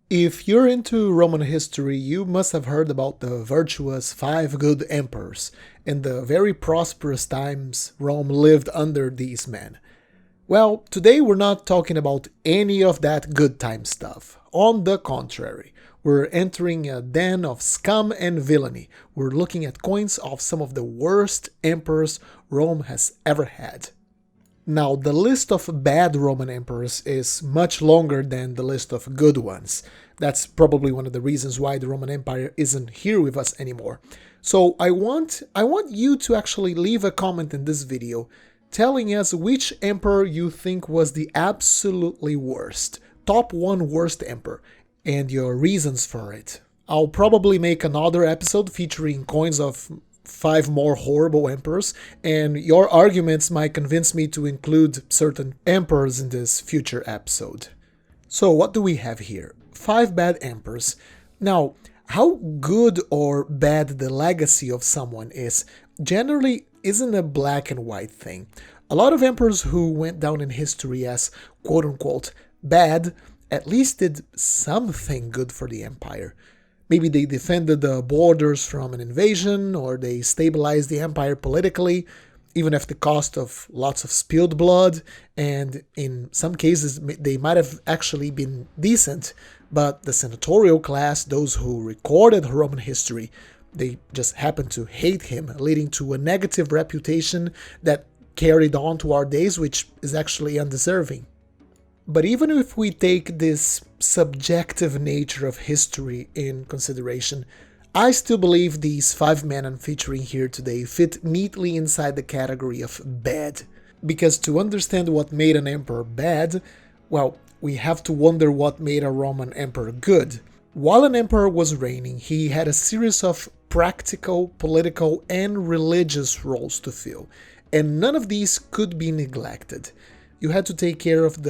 If you're into Roman history, you must have heard about the virtuous five good emperors and the very prosperous times Rome lived under these men. Well, today we're not talking about any of that good time stuff. On the contrary, we're entering a den of scum and villainy. We're looking at coins of some of the worst emperors Rome has ever had. Now, the list of bad Roman emperors is much longer than the list of good ones. That's probably one of the reasons why the Roman Empire isn't here with us anymore. So I want you to actually leave a comment in this video telling us which emperor you think was the absolutely worst, top one worst emperor, and your reasons for it. I'll probably make another episode featuring coins of five more horrible emperors, and your arguments might convince me to include certain emperors in this future episode. So what do we have here? Five bad emperors. Now, how good or bad the legacy of someone is generally isn't a black and white thing. A lot of emperors who went down in history as quote-unquote bad at least did something good for the empire. Maybe they defended the borders from an invasion, or they stabilized the empire politically, even at the cost of lots of spilled blood, and in some cases they might have actually been decent, but the senatorial class, those who recorded Roman history, they just happened to hate him, leading to a negative reputation that carried on to our days, which is actually undeserving. But even if we take this subjective nature of history in consideration, I still believe these five men I'm featuring here today fit neatly inside the category of bad. Because to understand what made an emperor bad, well, we have to wonder what made a Roman emperor good. While an emperor was reigning, he had a series of practical, political, and religious roles to fill, and none of these could be neglected. You had to take care of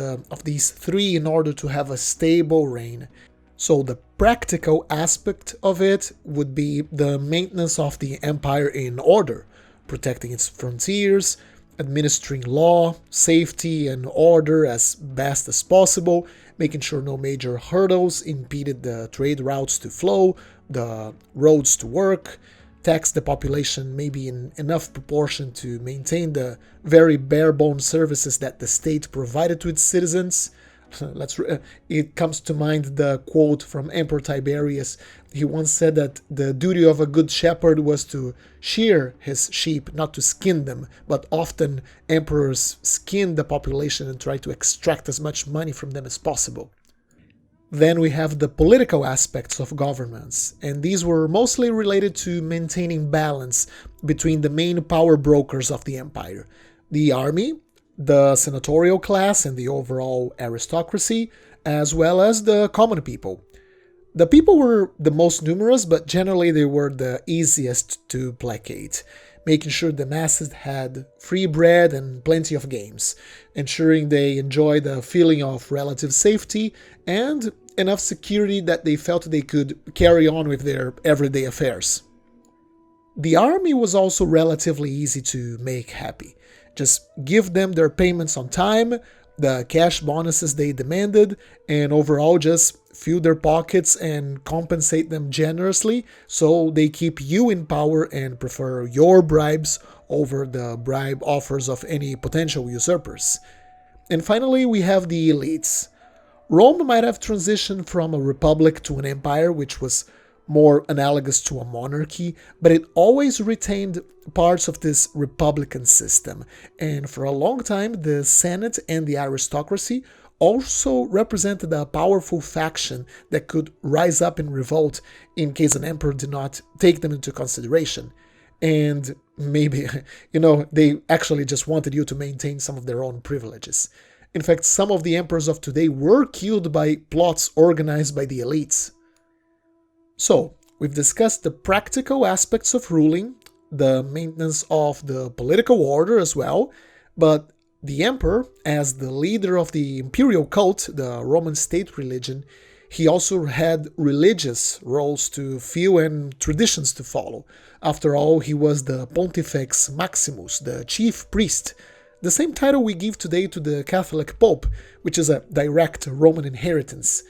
these three in order to have a stable reign. So the practical aspect of it would be the maintenance of the empire in order, protecting its frontiers, administering law, safety, and order as best as possible, making sure no major hurdles impeded the trade routes to flow, the roads to work, tax the population maybe in enough proportion to maintain the very bare-bones services that the state provided to its citizens. It comes to mind the quote from Emperor Tiberius. He once said that the duty of a good shepherd was to shear his sheep, not to skin them, but often emperors skinned the population and tried to extract as much money from them as possible. Then we have the political aspects of governments, and these were mostly related to maintaining balance between the main power brokers of the empire: the army, the senatorial class, and the overall aristocracy, as well as the common people. The people were the most numerous, but generally they were the easiest to placate, making sure the masses had free bread and plenty of games, ensuring they enjoyed the feeling of relative safety and enough security that they felt they could carry on with their everyday affairs. The army was also relatively easy to make happy. Just give them their payments on time, the cash bonuses they demanded, and overall just fill their pockets and compensate them generously so they keep you in power and prefer your bribes over the bribe offers of any potential usurpers. And finally, we have the elites. Rome might have transitioned from a republic to an empire, which was more analogous to a monarchy, but it always retained parts of this republican system. And for a long time, the Senate and the aristocracy also represented a powerful faction that could rise up in revolt in case an emperor did not take them into consideration. And maybe, they actually just wanted you to maintain some of their own privileges. In fact, some of the emperors of today were killed by plots organized by the elites. So, we've discussed the practical aspects of ruling, the maintenance of the political order as well, but the emperor, as the leader of the imperial cult, the Roman state religion, he also had religious roles to fill and traditions to follow. After all, he was the Pontifex Maximus, the chief priest, the same title we give today to the Catholic Pope, which is a direct Roman inheritance.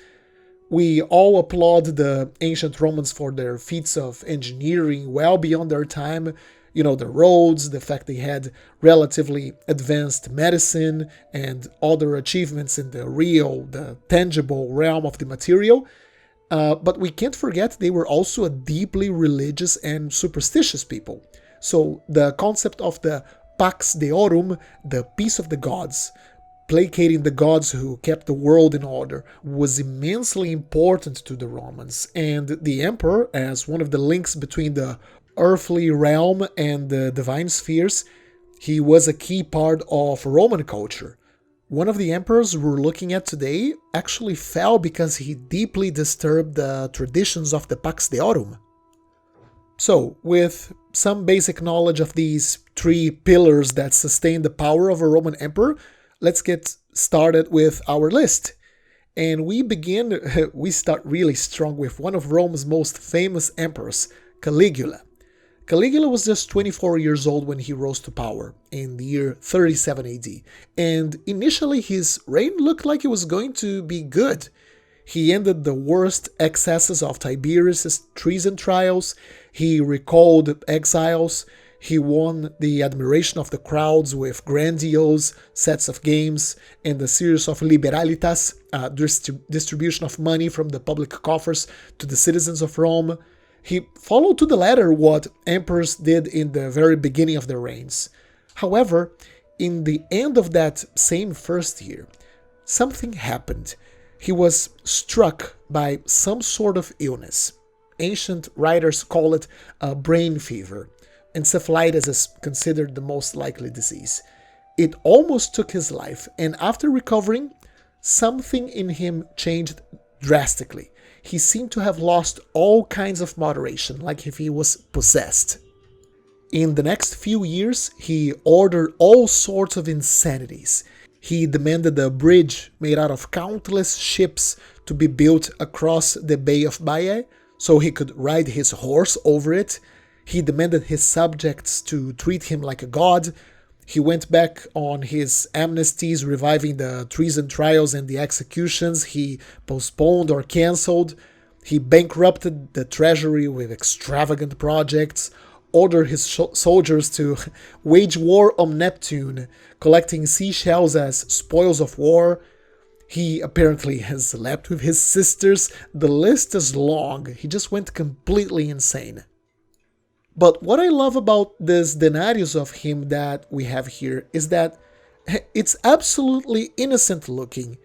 We all applaud the ancient Romans for their feats of engineering well beyond their time. You know, the roads, the fact they had relatively advanced medicine, and other achievements in the real, the tangible realm of the material. But we can't forget they were also a deeply religious and superstitious people. So the concept of the pax deorum, the peace of the gods, placating the gods who kept the world in order, was immensely important to the Romans, and the emperor, as one of the links between the earthly realm and the divine spheres, he was a key part of Roman culture. One of the emperors we're looking at today actually fell because he deeply disturbed the traditions of the Pax Deorum. So, with some basic knowledge of these three pillars that sustain the power of a Roman emperor, let's get started with our list. And we start really strong with one of Rome's most famous emperors, Caligula. Caligula was just 24 years old when he rose to power in the year 37 AD, and initially his reign looked like it was going to be good. He ended the worst excesses of Tiberius' treason trials, he recalled exiles, he won the admiration of the crowds with grandiose sets of games and a series of liberalitas, distribution of money from the public coffers to the citizens of Rome. He followed to the letter what emperors did in the very beginning of their reigns. However, in the end of that same first year, something happened. He was struck by some sort of illness. Ancient writers call it a brain fever. Encephalitis is considered the most likely disease. It almost took his life, and after recovering, something in him changed drastically. He seemed to have lost all kinds of moderation, like if he was possessed. In the next few years, he ordered all sorts of insanities. He demanded a bridge made out of countless ships to be built across the Bay of Baiae so he could ride his horse over it. He demanded his subjects to treat him like a god. He went back on his amnesties, reviving the treason trials and the executions he postponed or cancelled. He bankrupted the treasury with extravagant projects, ordered his soldiers to wage war on Neptune, collecting seashells as spoils of war. He apparently has slept with his sisters. The list is long. He just went completely insane. But what I love about this denarius of him that we have here is that it's absolutely innocent looking.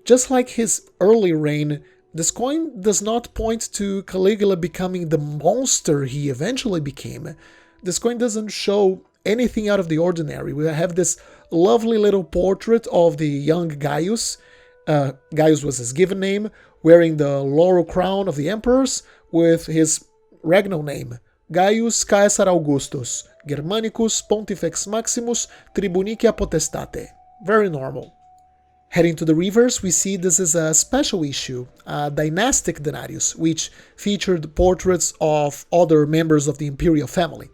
Just like his early reign, this coin does not point to Caligula becoming the monster he eventually became. This coin doesn't show anything out of the ordinary. We have this lovely little portrait of the young Gaius. Gaius was his given name, wearing the laurel crown of the emperors with his regnal name, Gaius Caesar Augustus, Germanicus Pontifex Maximus Tribunicia Potestate. Very normal. Heading to the reverse, we see this is a special issue, a dynastic denarius, which featured portraits of other members of the imperial family.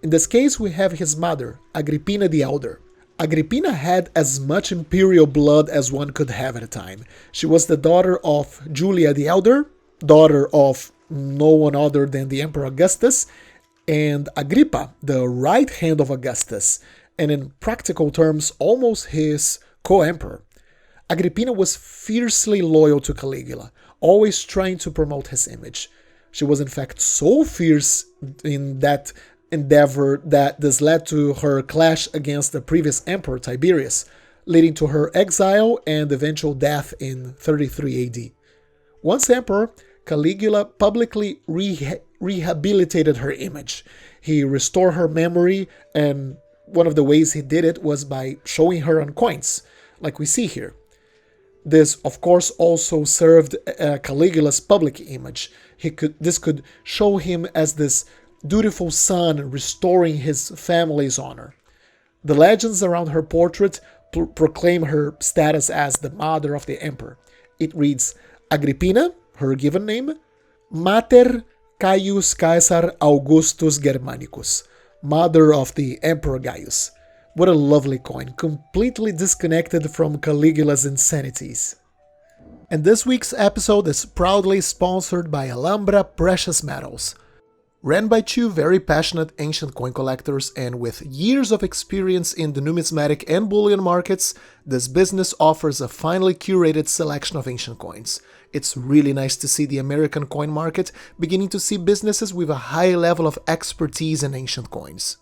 In this case, we have his mother, Agrippina the Elder. Agrippina had as much imperial blood as one could have at a time. She was the daughter of Julia the Elder, daughter of no one other than the Emperor Augustus, and Agrippa, the right hand of Augustus, and in practical terms, almost his co-emperor. Agrippina was fiercely loyal to Caligula, always trying to promote his image. She was in fact so fierce in that endeavor that this led to her clash against the previous emperor Tiberius, leading to her exile and eventual death in 33 AD. Once emperor, Caligula publicly rehabilitated her image. He restored her memory, and one of the ways he did it was by showing her on coins, like we see here. This, of course, also served Caligula's public image. This could show him as this dutiful son restoring his family's honor. The legends around her portrait proclaim her status as the mother of the emperor. It reads, Agrippina, her given name, Mater Caius Caesar Augustus Germanicus, mother of the Emperor Gaius. What a lovely coin, completely disconnected from Caligula's insanities. And this week's episode is proudly sponsored by Alhambra Precious Metals. Ran by two very passionate ancient coin collectors and with years of experience in the numismatic and bullion markets, this business offers a finely curated selection of ancient coins. It's really nice to see the American coin market beginning to see businesses with a high level of expertise in ancient coins.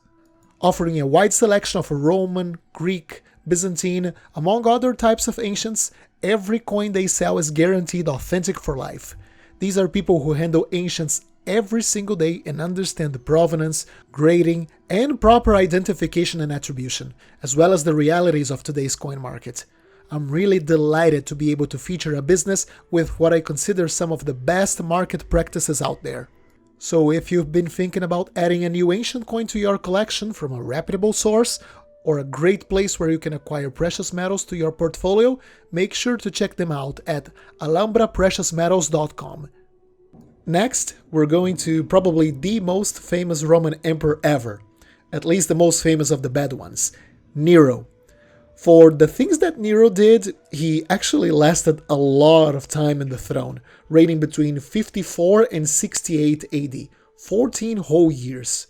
Offering a wide selection of Roman, Greek, Byzantine, among other types of ancients, every coin they sell is guaranteed authentic for life. These are people who handle ancients every single day and understand the provenance, grading, and proper identification and attribution, as well as the realities of today's coin market. I'm really delighted to be able to feature a business with what I consider some of the best market practices out there. So if you've been thinking about adding a new ancient coin to your collection from a reputable source, or a great place where you can acquire precious metals to your portfolio, make sure to check them out at alhambrapreciousmetals.com. Next, we're going to probably the most famous Roman emperor ever, at least the most famous of the bad ones, Nero. For the things that Nero did, he actually lasted a lot of time in the throne, reigning between 54 and 68 AD, 14 whole years.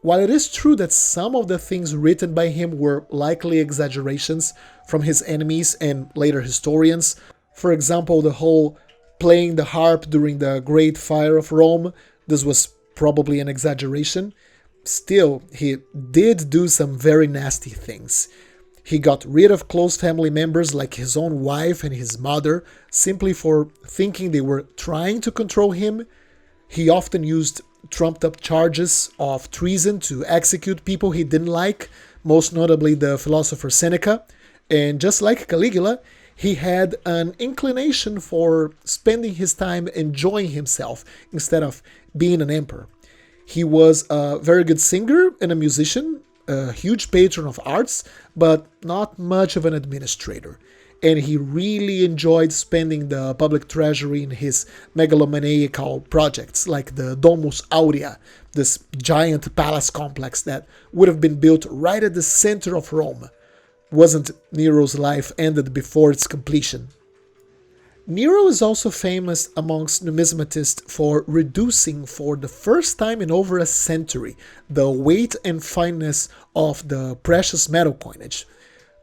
While it is true that some of the things written by him were likely exaggerations from his enemies and later historians, for example, the whole playing the harp during the Great Fire of Rome, this was probably an exaggeration. Still, he did do some very nasty things. He got rid of close family members like his own wife and his mother simply for thinking they were trying to control him. He often used trumped-up charges of treason to execute people he didn't like, most notably the philosopher Seneca. And just like Caligula, he had an inclination for spending his time enjoying himself instead of being an emperor. He was a very good singer and a musician, a huge patron of arts, but not much of an administrator. And he really enjoyed spending the public treasury in his megalomaniacal projects like the Domus Aurea, this giant palace complex that would have been built right at the center of Rome. Wasn't Nero's life ended before its completion? Nero is also famous amongst numismatists for reducing for the first time in over a century the weight and fineness of the precious metal coinage.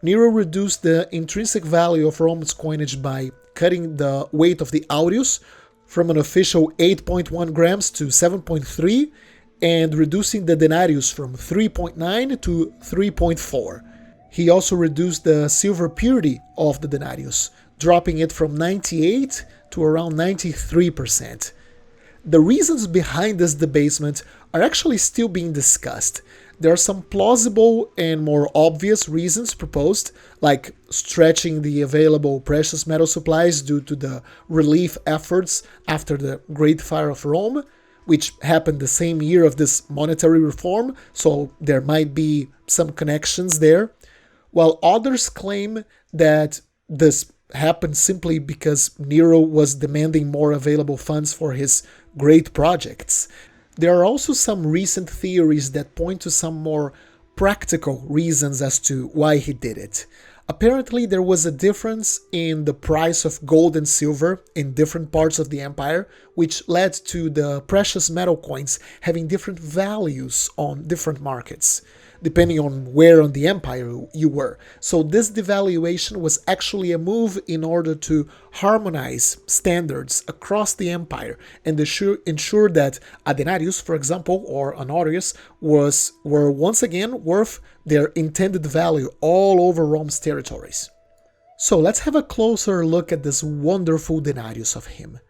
Nero reduced the intrinsic value of Rome's coinage by cutting the weight of the aureus from an official 8.1 grams to 7.3 and reducing the denarius from 3.9 to 3.4. He also reduced the silver purity of the denarius, dropping it from 98 to around 93%. The reasons behind this debasement are actually still being discussed. There are some plausible and more obvious reasons proposed, like stretching the available precious metal supplies due to the relief efforts after the Great Fire of Rome, which happened the same year of this monetary reform, so there might be some connections there. While others claim that this happened simply because Nero was demanding more available funds for his great projects. There are also some recent theories that point to some more practical reasons as to why he did it. Apparently, there was a difference in the price of gold and silver in different parts of the empire, which led to the precious metal coins having different values on different markets, depending on where on the empire you were. So this devaluation was actually a move in order to harmonize standards across the empire and ensure that a denarius, for example, or an aureus were once again worth their intended value all over Rome's territories. So let's have a closer look at this wonderful denarius of him.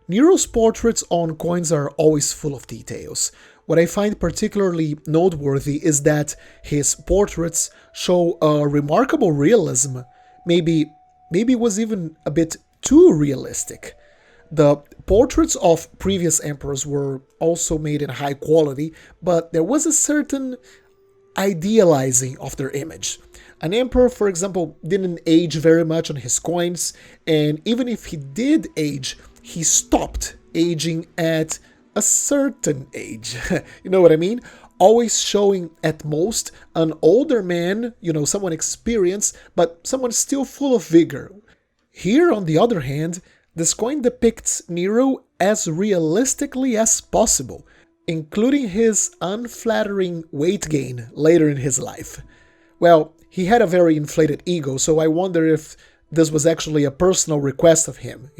Nero's portraits on coins are always full of details. What I find particularly noteworthy is that his portraits show a remarkable realism, maybe was even a bit too realistic. The portraits of previous emperors were also made in high quality, but there was a certain idealizing of their image. An emperor, for example, didn't age very much on his coins, and even if he did age, he stopped aging at a certain age. You know what I mean? Always showing at most an older man, someone experienced, but someone still full of vigor. Here, on the other hand, this coin depicts Nero as realistically as possible, including his unflattering weight gain later in his life. Well, he had a very inflated ego, so I wonder if this was actually a personal request of him.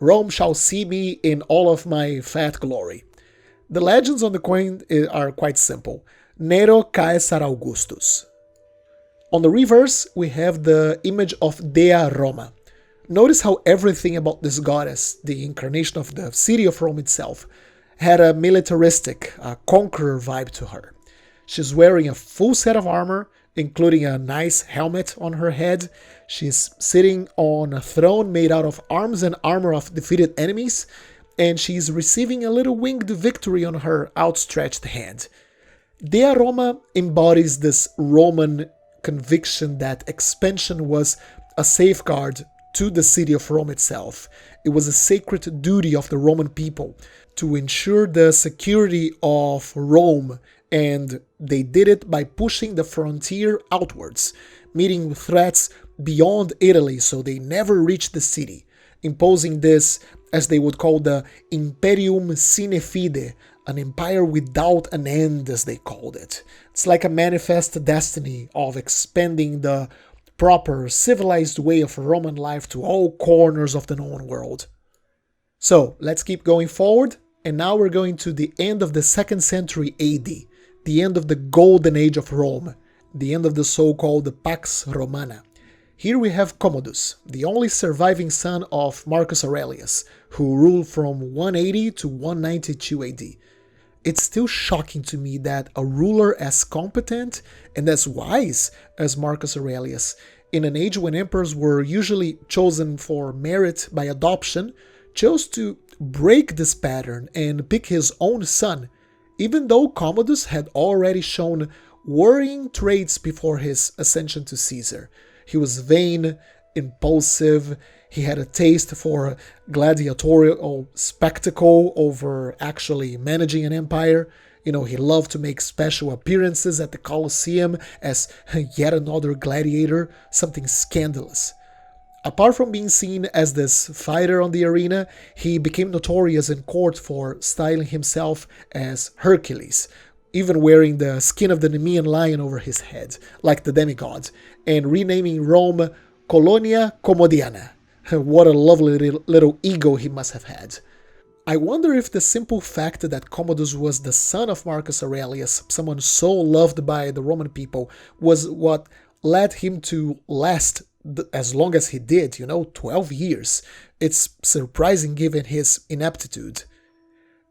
Rome shall see me in all of my fat glory. The legends on the coin are quite simple. Nero Caesar Augustus. On the reverse, we have the image of Dea Roma. Notice how everything about this goddess, the incarnation of the city of Rome itself, had a militaristic, conqueror vibe to her. She's wearing a full set of armor, including a nice helmet on her head. She's sitting on a throne made out of arms and armor of defeated enemies, and she's receiving a little winged victory on her outstretched hand. Dea Roma embodies this Roman conviction that expansion was a safeguard to the city of Rome itself. It was a sacred duty of the Roman people to ensure the security of Rome, and they did it by pushing the frontier outwards, meeting threats beyond Italy so they never reached the city, imposing this, as they would call, the imperium sine fide, an empire without an end, as they called it. It's like a manifest destiny of expanding the proper civilized way of Roman life to all corners of the known world. So let's keep going forward, and now we're going to the end of the 2nd century AD, the end of the golden age of Rome, the end of the so-called Pax Romana. Here we have Commodus, the only surviving son of Marcus Aurelius, who ruled from 180 to 192 AD. It's still shocking to me that a ruler as competent and as wise as Marcus Aurelius, in an age when emperors were usually chosen for merit by adoption, chose to break this pattern and pick his own son, even though Commodus had already shown worrying traits before his ascension to Caesar. He was vain, impulsive, he had a taste for gladiatorial spectacle over actually managing an empire. He loved to make special appearances at the Colosseum as yet another gladiator, something scandalous. Apart from being seen as this fighter on the arena, he became notorious in court for styling himself as Hercules, even wearing the skin of the Nemean lion over his head, like the demigod, and renaming Rome Colonia Commodiana. What a lovely little ego he must have had. I wonder if the simple fact that Commodus was the son of Marcus Aurelius, someone so loved by the Roman people, was what led him to last as long as he did, 12 years. It's surprising given his ineptitude.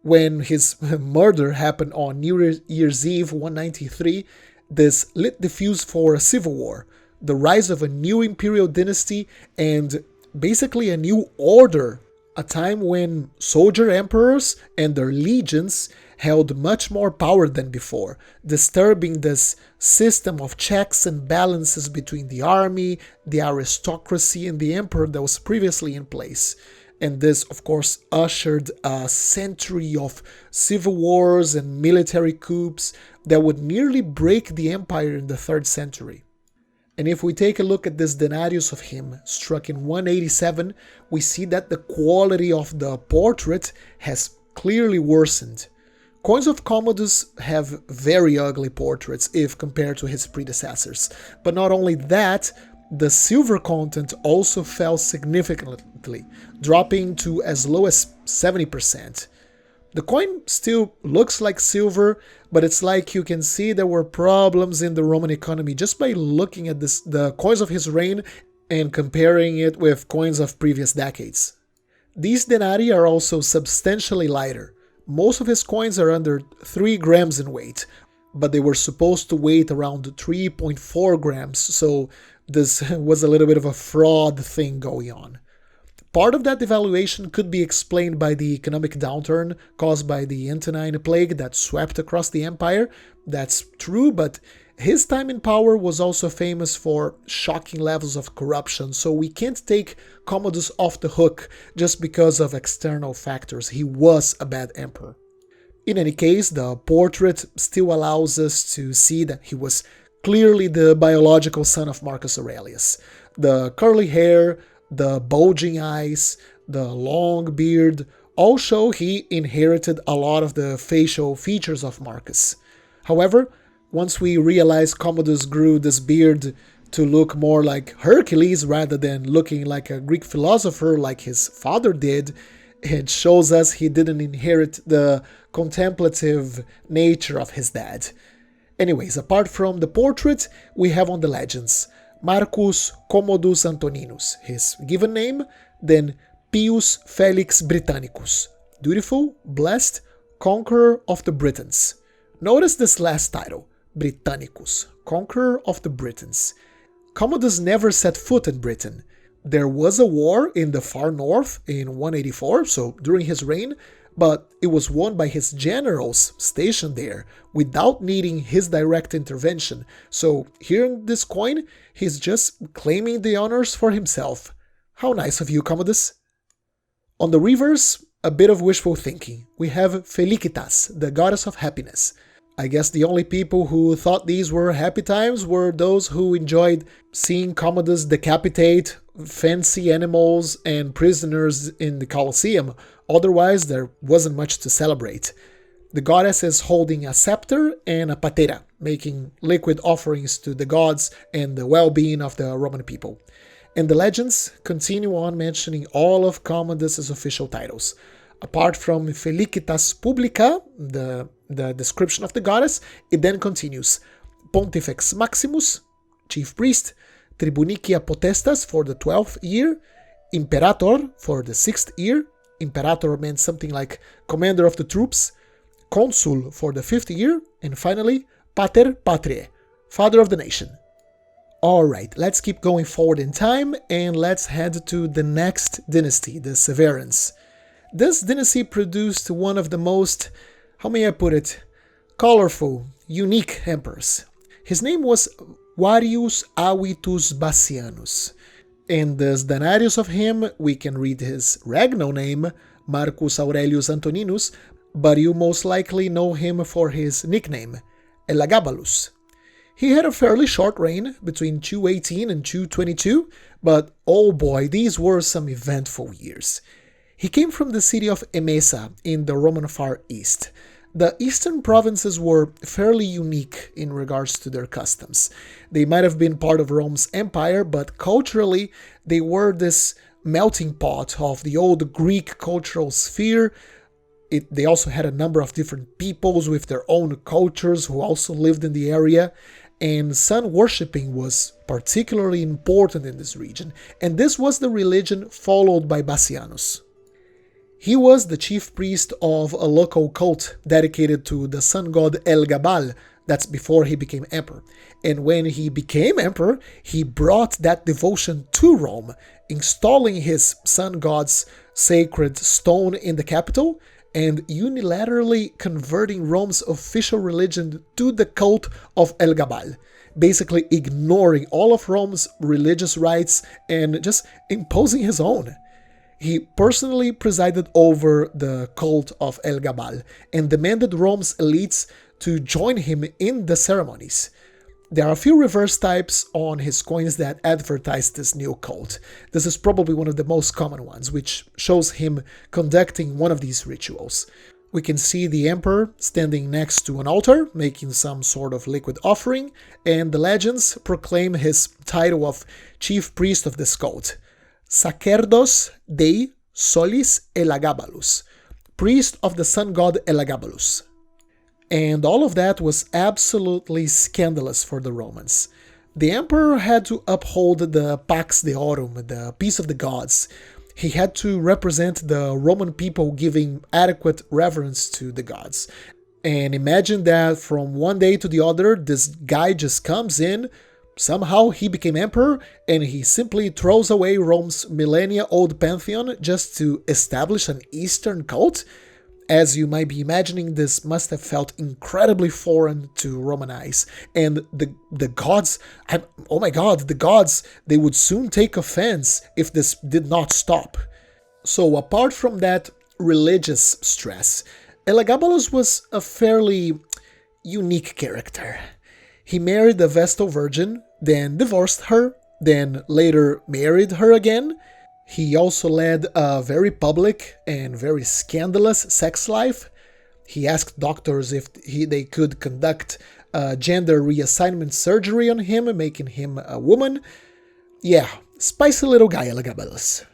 When his murder happened on New Year's Eve 193, this lit the fuse for a civil war, the rise of a new imperial dynasty, and basically a new order, a time when soldier emperors and their legions held much more power than before, disturbing this system of checks and balances between the army, the aristocracy, and the emperor that was previously in place. And this, of course, ushered a century of civil wars and military coups that would nearly break the empire in the 3rd century. And if we take a look at this denarius of him, struck in 187, we see that the quality of the portrait has clearly worsened. Coins of Commodus have very ugly portraits if compared to his predecessors. But not only that, the silver content also fell significantly, dropping to as low as 70%. The coin still looks like silver, but it's like you can see there were problems in the Roman economy just by looking at the coins of his reign and comparing it with coins of previous decades. These denarii are also substantially lighter. Most of his coins are under 3 grams in weight, but they were supposed to weigh around 3.4 grams, so this was a little bit of a fraud thing going on. Part of that devaluation could be explained by the economic downturn caused by the Antonine Plague that swept across the empire. That's true, but his time in power was also famous for shocking levels of corruption, so we can't take Commodus off the hook just because of external factors. He was a bad emperor. In any case, the portrait still allows us to see that he was clearly the biological son of Marcus Aurelius. The curly hair, the bulging eyes, the long beard, all show he inherited a lot of the facial features of Marcus. However, once we realize Commodus grew this beard to look more like Hercules rather than looking like a Greek philosopher like his father did, it shows us he didn't inherit the contemplative nature of his dad. Anyways, apart from the portrait, we have on the legends Marcus Commodus Antoninus, his given name, then Pius Felix Britannicus, dutiful, blessed, conqueror of the Britons. Notice this last title, Britannicus, conqueror of the Britons. Commodus never set foot in Britain. There was a war in the far north in 184, so during his reign, but it was won by his generals stationed there without needing his direct intervention. So here in this coin, he's just claiming the honors for himself. How nice of you, Commodus. On the reverse, a bit of wishful thinking. We have Felicitas, the goddess of happiness. I guess the only people who thought these were happy times were those who enjoyed seeing Commodus decapitate fancy animals and prisoners in the Colosseum. Otherwise, there wasn't much to celebrate. The goddess is holding a scepter and a patera, making liquid offerings to the gods and the well-being of the Roman people. And the legends continue on mentioning all of Commodus' official titles. Apart from Felicitas Publica, the description of the goddess, it then continues Pontifex Maximus, chief priest, Tribunicia Potestas for the 12th year, Imperator for the 6th year, Imperator meant something like commander of the troops, Consul for the 5th year, and finally Pater Patriae, father of the nation. Alright, let's keep going forward in time and let's head to the next dynasty, the Severans. This dynasty produced one of the most, how may I put it, colorful, unique emperors. His name was Varius Avitus Bassianus. In this denarius of him, we can read his regnal name, Marcus Aurelius Antoninus, but you most likely know him for his nickname, Elagabalus. He had a fairly short reign, between 218 and 222, but oh boy, these were some eventful years. He came from the city of Emesa in the Roman Far East. The eastern provinces were fairly unique in regards to their customs. They might have been part of Rome's empire, but culturally they were this melting pot of the old Greek cultural sphere. They also had a number of different peoples with their own cultures who also lived in the area, and sun worshipping was particularly important in this region, and this was the religion followed by Bassianus. He was the chief priest of a local cult dedicated to the sun god Elagabal. That's before he became emperor. And when he became emperor, he brought that devotion to Rome, installing his sun god's sacred stone in the capital and unilaterally converting Rome's official religion to the cult of Elagabal, basically ignoring all of Rome's religious rites and just imposing his own. He personally presided over the cult of Elagabal and demanded Rome's elites to join him in the ceremonies. There are a few reverse types on his coins that advertise this new cult. This is probably one of the most common ones, which shows him conducting one of these rituals. We can see the emperor standing next to an altar, making some sort of liquid offering, and the legends proclaim his title of chief priest of this cult. Sacerdos Dei Solis Elagabalus, priest of the sun god Elagabalus. And all of that was absolutely scandalous for the Romans. The emperor had to uphold the Pax Deorum, the peace of the gods. He had to represent the Roman people giving adequate reverence to the gods. And imagine that from one day to the other, this guy just comes in, somehow he became emperor, and he simply throws away Rome's millennia-old pantheon just to establish an Eastern cult. As you might be imagining, this must have felt incredibly foreign to Roman eyes. And the gods, oh my god, the gods, they would soon take offense if this did not stop. So apart from that religious stress, Elagabalus was a fairly unique character. He married a Vestal virgin, then divorced her, then later married her again. He also led a very public and very scandalous sex life. He asked doctors if they could conduct gender reassignment surgery on him, making him a woman. Yeah, spicy little guy, elagabalus.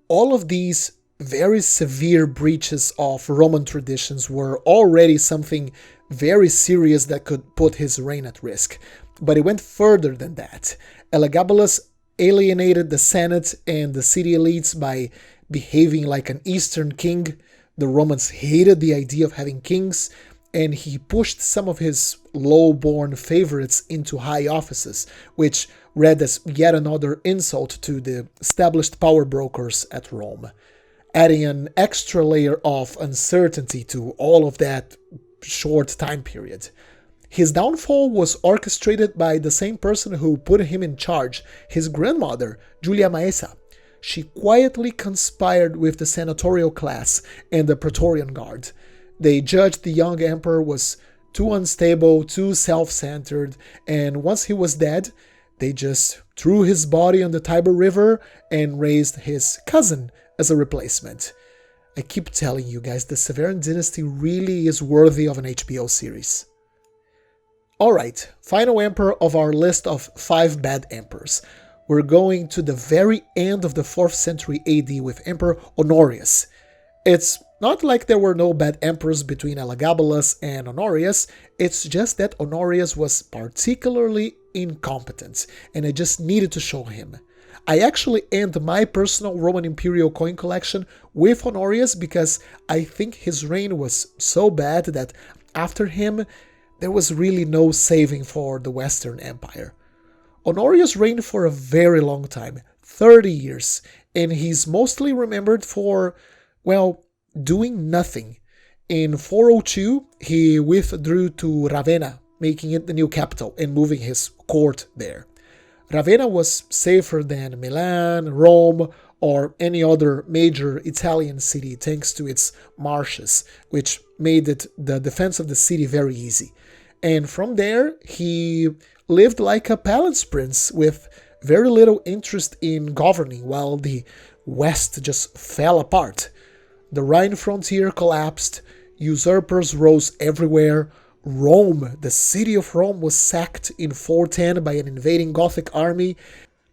All of these very severe breaches of Roman traditions were already something very serious that could put his reign at risk. But it went further than that. Elagabalus alienated the Senate and the city elites by behaving like an Eastern king. The Romans hated the idea of having kings, and he pushed some of his low-born favorites into high offices, which read as yet another insult to the established power brokers at Rome, adding an extra layer of uncertainty to all of that short time period. His downfall was orchestrated by the same person who put him in charge, his grandmother, Julia Maesa. She quietly conspired with the senatorial class and the Praetorian Guard. They judged the young emperor was too unstable, too self-centered, and once he was dead, they just threw his body on the Tiber River and raised his cousin as a replacement. I keep telling you guys, the Severian dynasty really is worthy of an HBO series. Alright, final emperor of our list of 5 bad emperors. We're going to the very end of the 4th century AD with Emperor Honorius. It's not like there were no bad emperors between Elagabalus and Honorius, it's just that Honorius was particularly incompetent, and I just needed to show him. I actually end my personal Roman imperial coin collection with Honorius because I think his reign was so bad that after him, there was really no saving for the Western Empire. Honorius reigned for a very long time, 30 years, and he's mostly remembered for, well, doing nothing. In 402, he withdrew to Ravenna, making it the new capital and moving his court there. Ravenna was safer than Milan, Rome, or any other major Italian city thanks to its marshes, which made it the defense of the city very easy. And from there, he lived like a palace prince with very little interest in governing, while the West just fell apart. The Rhine frontier collapsed, usurpers rose everywhere, Rome, the city of Rome, was sacked in 410 by an invading Gothic army,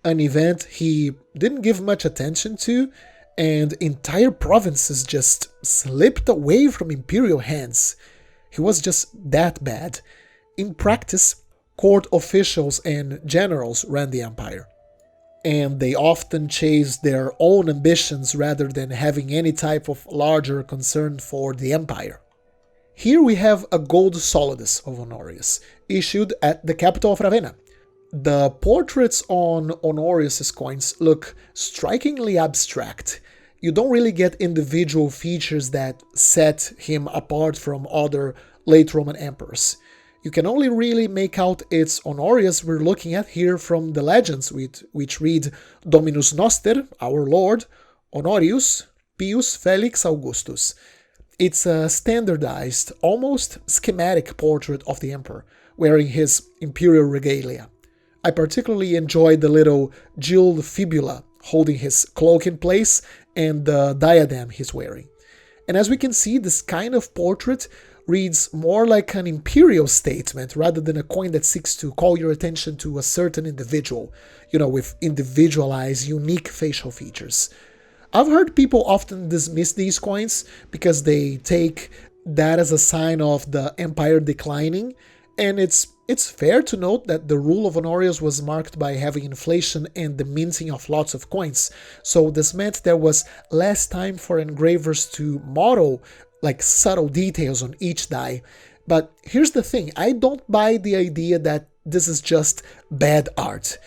an event he didn't give much attention to, and entire provinces just slipped away from imperial hands. He was just that bad. In practice, court officials and generals ran the empire, and they often chased their own ambitions rather than having any type of larger concern for the empire. Here we have a gold solidus of Honorius, issued at the capital of Ravenna. The portraits on Honorius's coins look strikingly abstract. You don't really get individual features that set him apart from other late Roman emperors. You can only really make out it's Honorius we're looking at here from the legends, which read Dominus Noster, our Lord, Honorius, Pius Felix Augustus. It's a standardized, almost schematic portrait of the emperor, wearing his imperial regalia. I particularly enjoyed the little jeweled fibula holding his cloak in place and the diadem he's wearing. And as we can see, this kind of portrait reads more like an imperial statement rather than a coin that seeks to call your attention to a certain individual, with individualized, unique facial features. I've heard people often dismiss these coins because they take that as a sign of the empire declining, and it's fair to note that the rule of Honorius was marked by having inflation and the minting of lots of coins, so this meant there was less time for engravers to model like subtle details on each die. But here's the thing, I don't buy the idea that this is just bad art.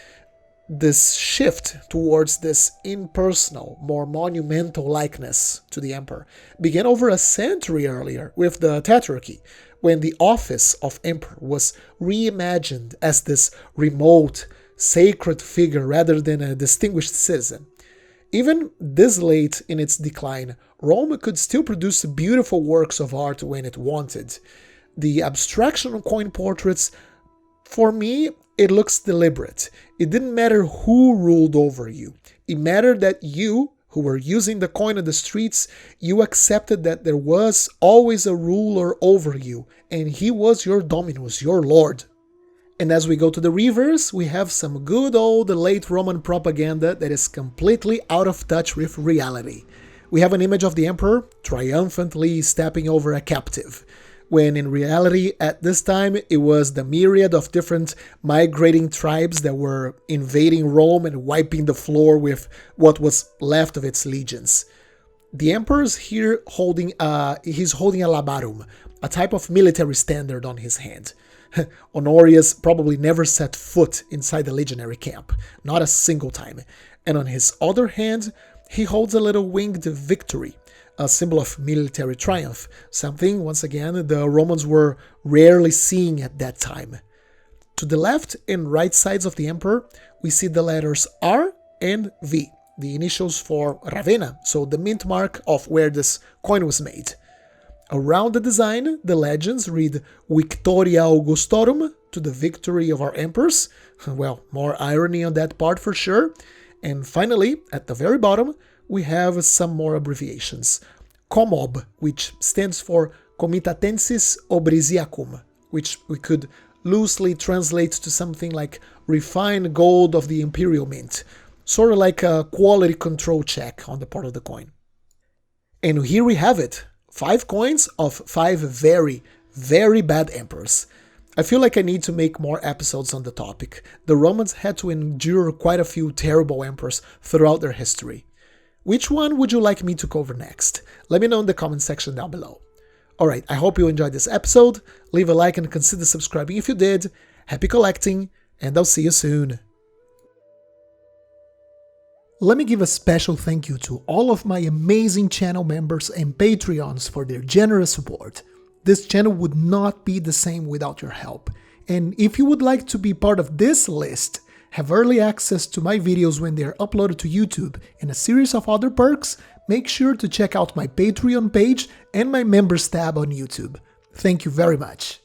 This shift towards this impersonal, more monumental likeness to the emperor began over a century earlier with the Tetrarchy, when the office of emperor was reimagined as this remote, sacred figure rather than a distinguished citizen. Even this late in its decline, Rome could still produce beautiful works of art when it wanted. The abstraction on coin portraits, for me, it looks deliberate. It didn't matter who ruled over you. It mattered that you, who were using the coin on the streets, you accepted that there was always a ruler over you, and he was your dominus, your lord. And as we go to the reverse, we have some good old late Roman propaganda that is completely out of touch with reality. We have an image of the emperor triumphantly stepping over a captive, when in reality at this time it was the myriad of different migrating tribes that were invading Rome and wiping the floor with what was left of its legions. The emperor's here holding he's holding a labarum, a type of military standard on his hand. Honorius probably never set foot inside the legionary camp, not a single time, and on his other hand he holds a little winged victory, a symbol of military triumph, something, once again, the Romans were rarely seeing at that time. To the left and right sides of the emperor, we see the letters R and V, the initials for Ravenna, so the mint mark of where this coin was made. Around the design, the legends read Victoria Augustorum, to the victory of our emperors. Well, more irony on that part for sure. And finally, at the very bottom, we have some more abbreviations. COMOB, which stands for Comitatensis Obrisiacum, which we could loosely translate to something like refined gold of the imperial mint, sort of like a quality control check on the part of the coin. And here we have it, 5 coins of 5 very, very bad emperors. I feel like I need to make more episodes on the topic. The Romans had to endure quite a few terrible emperors throughout their history. Which one would you like me to cover next? Let me know in the comment section down below. Alright, I hope you enjoyed this episode. Leave a like and consider subscribing if you did. Happy collecting, and I'll see you soon. Let me give a special thank you to all of my amazing channel members and Patreons for their generous support. This channel would not be the same without your help. And if you would like to be part of this list, have early access to my videos when they are uploaded to YouTube, and a series of other perks, make sure to check out my Patreon page and my members tab on YouTube. Thank you very much.